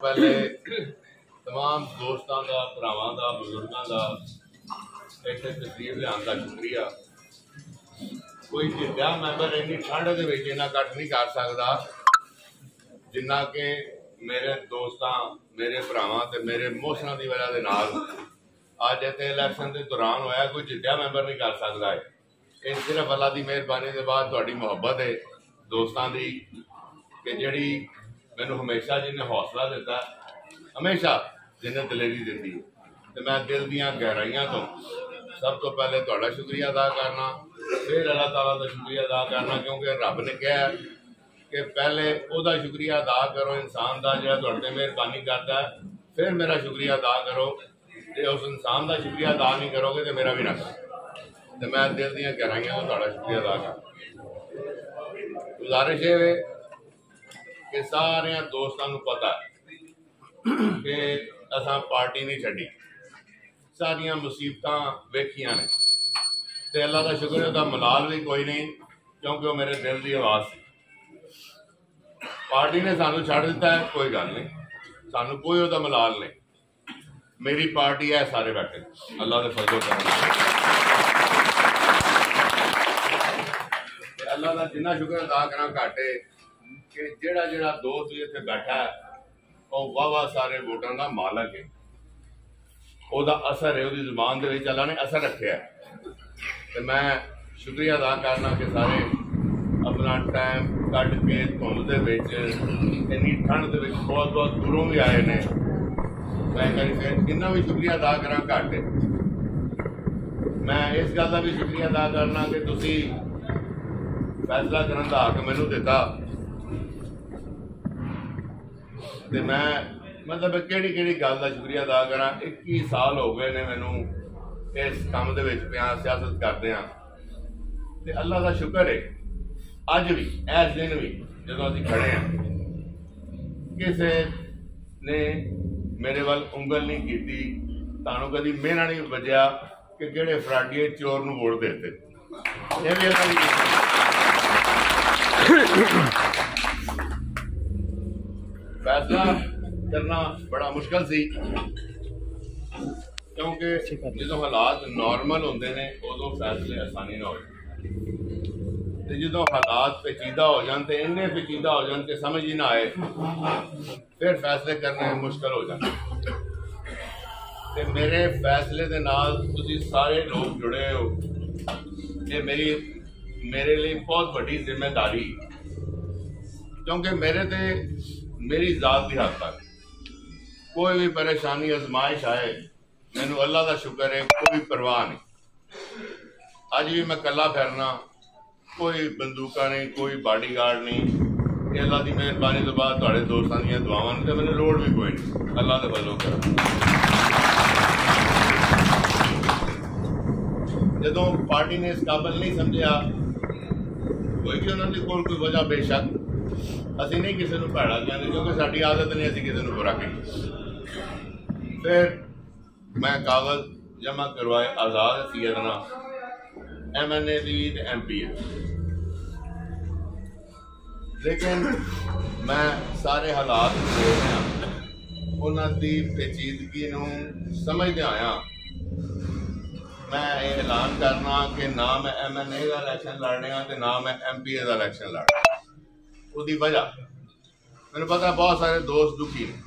पहले तमाम दोस्तों का, भरावां का, बुजुर्गों का इतने तस्वीर लियान का शुक्रिया। कोई जिद्दा मैंबर इन्नी ठंड के इन्ना कट नहीं कर सकता जिन्ना कि मेरे दोस्तों, मेरे भरावां ते मेरे मोहसना की वजह के नाल अज इतने इलैक्शन के दौरान होया। कोई जिद्दा मैंबर नहीं कर सकता है। ये सिर्फ अल्लाह की मेहरबानी के बाद तुहाडी मुहब्बत है दोस्तों की कि जिहड़ी मैनू हमेशा जिन्हें हौसला दिता, हमेशा जिन्हें दलेरी दी। तो मैं दिल दियां गहराइयां तो सब तो पहले तुहाडा शुक्रिया अदा करना, फिर अल्लाह ताला का शुक्रिया अदा करना, क्योंकि रब ने कहा कि पहले उसका शुक्रिया अदा करो इंसान का जो तुहाडे ते मेहरबानी करता है, फिर मेरा शुक्रिया अदा करो। जो उस इंसान का शुक्रिया अदा नहीं करोगे तो मेरा भी ना करो। तो मैं दिल दियां गहराइयां तो तुहाडा शुक्रिया अदा कर। गुजारिश है कि सारे दोस्तों को पता है कि असां पार्टी नहीं छड़ी, सारिया मुसीबत वेखिया ने, तो अल्लाह का शुक्र है उसका मलाल भी कोई नहीं, क्योंकि वो मेरे दिल की आवाज़ थी। पार्टी ने सानू छड़ दिता है, कोई गल नहीं, सानू कोई उसका मलाल नहीं। मेरी पार्टी है, सारे बैठे अल्लाह के फजल करना। अल्लाह का जिन्ना शुक्र अदा करना घट है कि जेड़ा जेड़ा दोस्त इत्थे बैठा है वो वाह सारे वोटां का मालक है। ਉਹਦਾ असर है, ਉਹਦੀ ਜ਼ੁਬਾਨ ਦੇ ਵਿੱਚ अल्लाह ने असर रखा है। तो मैं शुक्रिया अदा करना कि सारे अपना टाइम कट के धुंध के इन्नी ठंड के बहुत बहुत दूरों भी आए ने। मैं कहीं फिर इन्ना भी शुक्रिया अदा करा घट है। मैं इस गल का भी शुक्रिया अदा करना कि तुसी फैसला करने का हक मैनू दिता। तो मैं मतलब कि गल का शुक्रिया अदा करा। 21 साल हो गए ने मैनू इस काम के पिया सियासत करदे। तो अल्लाह का शुक्र है अज भी इस दिन भी जो असीं खड़े हैं किसी ने मेरे वाल उंगल नहीं की, तुहानू कभी मेहना नहीं बजया कि किहड़े फराडिए चोर नूं वोट देते। ये भी अल्लाह की फैसला करना बड़ा मुश्किल सी, क्योंकि जो हालात नॉर्मल होंगे ने उदों फैसले आसानी ना हो। जो हालात पेचीदा हो जान तो इन्ने पेचीदा हो जान कि समझ ही ना आए, फिर फैसले करने मुश्किल हो जाते। तो मेरे फैसले के नाल तुसीं सारे लोग जुड़े हो, ये मेरे लिए बहुत बड़ी जिम्मेदारी, क्योंकि मेरी जात की हद तक कोई भी परेशानी आजमाइश आए, मैनू अल्लाह का शुक्र है कोई परवाह नहीं। अज भी मैं कला फिरना, कोई बंदूका नहीं, कोई बॉडीगार्ड नहीं। अल्लाह की मेहरबानी तो बाद तुहाडे दोस्तों दी दुआवां ने, मैंने लोड़ भी कोई नहीं, अल्लाह के फजल कर। जदों पार्टी ने इस काबिल नहीं समझा, कोई भी उन्होंने कोई वजह बेशक असीं नहीं किसी को भैड़ा कहते, क्योंकि साडी आदत नहीं असीं किसी को बुरा कही। फिर मैं कागज जमा करवाए आज़ाद सीयतना MNA दी ते MP, लेकिन मैं सारे हालात देख रहा, उन्होंने पेचीदगी समझते आया मैं ये ऐलान करना कि ना मैं MNA का इलैक्शन लड़ने तो ना मैं MPA का इलैक्शन लड़ना। उसकी वजह मैंने पता बहुत सारे दोस्त दुखी ने,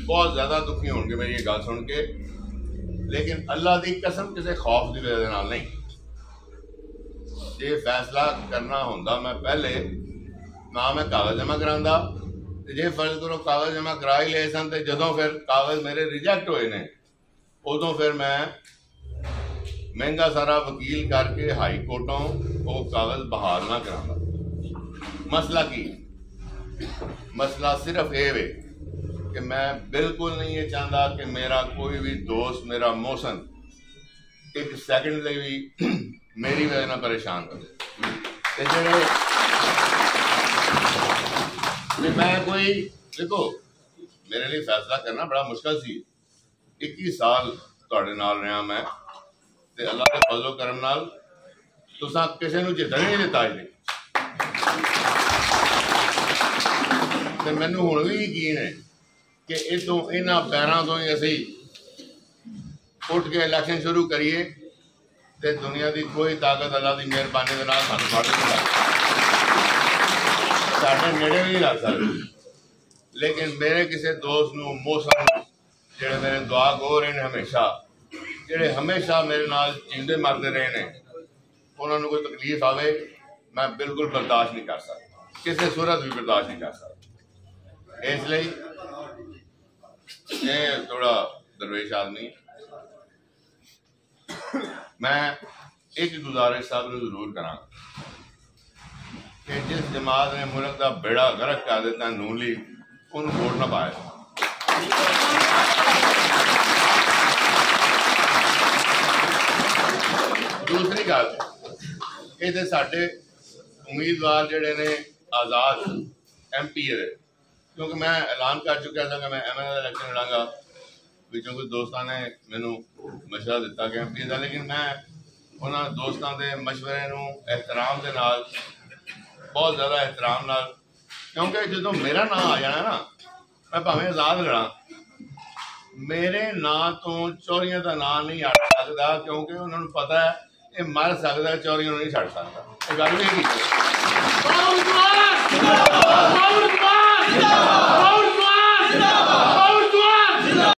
बहुत ज़्यादा दुखी होंगे मेरी ये गल सुन के, लेकिन अल्लाह की कसम किसी खौफ की वजह नाल नहीं। जे फैसला करना होंदा मैं पहले ना मैं कागज जमा करांदा, जे फर्ज करो कागज जमा करा ही ले सन, तो जदों फिर कागज मेरे रिजैक्ट होए ने उदों फिर मैं महंगा सारा वकील करके हाई कोर्टों वो कागज बहाल ना करांदा। मसला की मसला सिर्फ ये वे कि मैं बिल्कुल नहीं ये चाहता कि मेरा कोई भी दोस्त, मेरा मोहसन एक सैकंड ले भी मेरी वजह ना परेशान करे। मैं कोई देखो, मेरे लिए फैसला करना बड़ा मुश्किल सी। 21 साल तुहाडे नाल रहा मैं, ते अल्लाह के फजलो करम नाल तुसां किसी नूं जितन नहीं दिता अजे। ते मैनूं हुण भी यकीन है कि इतों इन्हां पैरों तो ही असी उठ के इलैक्शन शुरू करिए तो दुनिया की कोई ताकत अल्लाह की मेहरबानी के नाल सानूं फड़ नहीं सकती, साडे नेड़े भी नहीं लग सकती। लेकिन मेरे किसी दोस्त नूं मौसम जिहड़े मेरे दुआ गो रहे हैं हमेशा, जिहड़े हमेशा मेरे नाल जींदे मरदे रहे हैं, उन्होंने कोई तकलीफ आवे मैं बिल्कुल बर्दाश्त नहीं कर सकता, किसी सूरत भी बर्दाश्त नहीं कर सकता। इसलिए ये थोड़ा दरवेश आदमी, मैं एक गुजारिश साहब ने जरूर करा कि जिस जमात ने मुल्क का बेड़ा गर्क कर दिता नून लीग, उन्होंने वोट ना पाए। दूसरी गल, ये साडे उम्मीदवार जिहड़े ने आज़ाद MP है, क्योंकि मैं ऐलान कर चुका था कि मैं MLA इलेक्शन लड़ांगा, पिछों कुछ दोस्तों ने मैनू मशवरा दिता कि MP का, लेकिन मैं उन्होंने दोस्तों के मशवरे नूं एहतराम के नाल, बहुत ज़्यादा एहतराम नाल, क्योंकि जो मेरा नाम आ जाना ना, मैं भावें आज़ाद लड़ा, मेरे नाम तो चोरियां का नाम नहीं हट सकता, क्योंकि उन्होंने पता है ये मर सकता है, चोरियां नहीं छड़ सकता। ये गल भी है।